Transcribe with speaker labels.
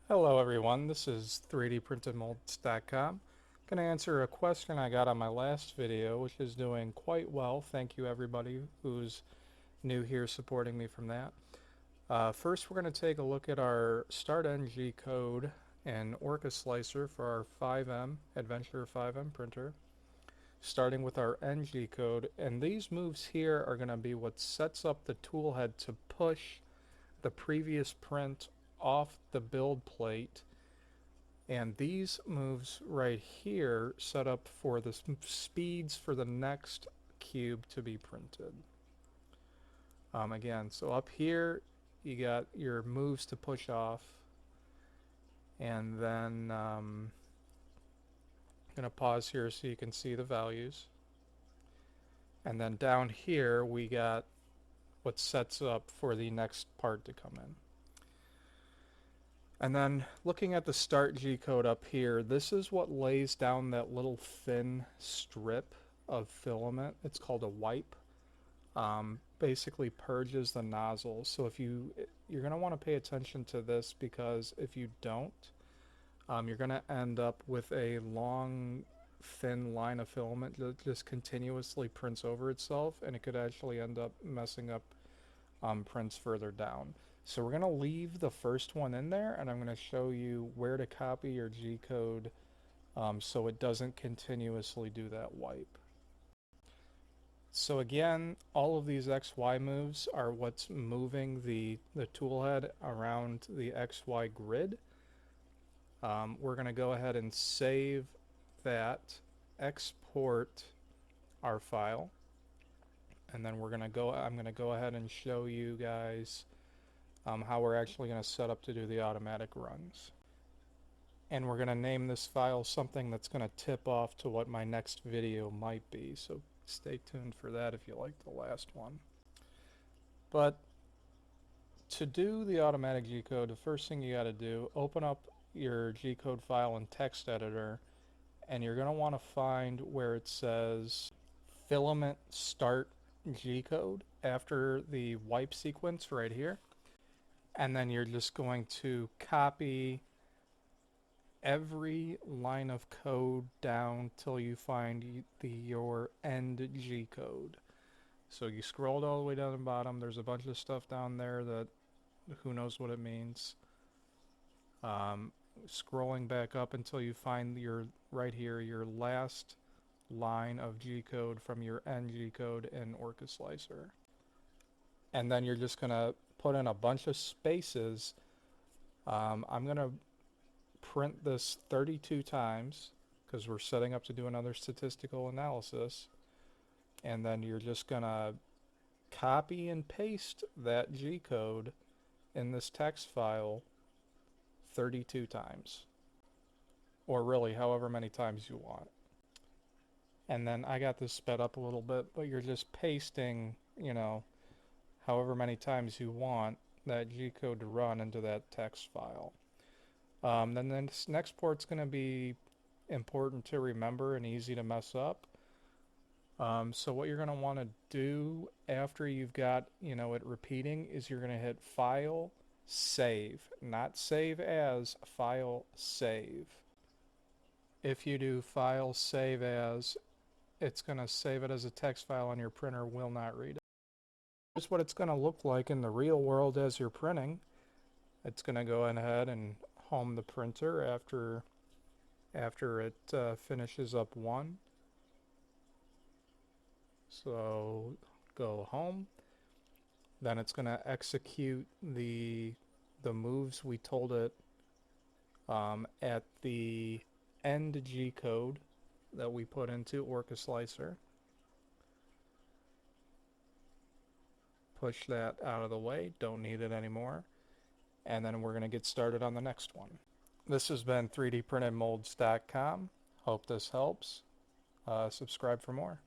Speaker 1: Hello everyone, this is 3dprintedmolds.com. Going to answer a question I got on my last video, which is doing quite well. Thank you everybody who's new here supporting me from that. First we're going to take a look at our Start NG code and Orca slicer for our 5M, Adventurer 5M printer. Starting with our NG code, and these moves here are going to be what sets up the tool head to push the previous print off the build plate, and these moves right here set up for the speeds for the next cube to be printed. Again, so up here you got your moves to push off, and then I'm going to pause here so you can see the values. And then down here we got what sets up for the next part to come in. And then looking at the start G code up here, this is what lays down that little thin strip of filament. It's called a wipe. Basically purges the nozzle. So if you're going to want to pay attention to this, because if you don't, you're going to end up with a long thin line of filament that just continuously prints over itself, and it could actually end up messing up prints further down. So we're going to leave the first one in there, and I'm going to show you where to copy your G code so it doesn't continuously do that wipe. So again, all of these XY moves are what's moving the tool head around the XY grid. We're going to go ahead and save that, export our file, and then I'm going to go ahead and show you guys how we're actually going to set up to do the automatic runs. And we're going to name this file something that's going to tip off to what my next video might be, so stay tuned for that if you liked the last one. But to do the automatic G-code, the first thing you got to do, open up your G-code file in text editor, and you're going to want to find where it says filament start G-code after the wipe sequence right here. And then you're just going to copy every line of code down till you find your end G code. So you scrolled all the way down the bottom. There's a bunch of stuff down there that who knows what it means. Scrolling back up until you find right here your last line of G code from your end G code in Orca Slicer. And then you're just going to put in a bunch of spaces. I'm going to print this 32 times because we're setting up to do another statistical analysis. And then you're just going to copy and paste that G code in this text file 32 times. Or really, however many times you want. And then I got this sped up a little bit, but you're just pasting, however many times you want that G code to run into that text file. Then this next port's going to be important to remember and easy to mess up. So what you're going to want to do after you've got it repeating is you're going to hit File, Save, not Save As, File, Save. If you do File, Save As, it's going to save it as a text file and your printer will not read it. Here's what it's going to look like in the real world as you're printing. It's going to go ahead and home the printer after it finishes up one. So go home. Then it's going to execute the moves we told it at the end G code that we put into Orca Slicer. Push that out of the way, don't need it anymore. And then we're going to get started on the next one. This has been 3dprintedmolds.com. Hope this helps. Subscribe for more.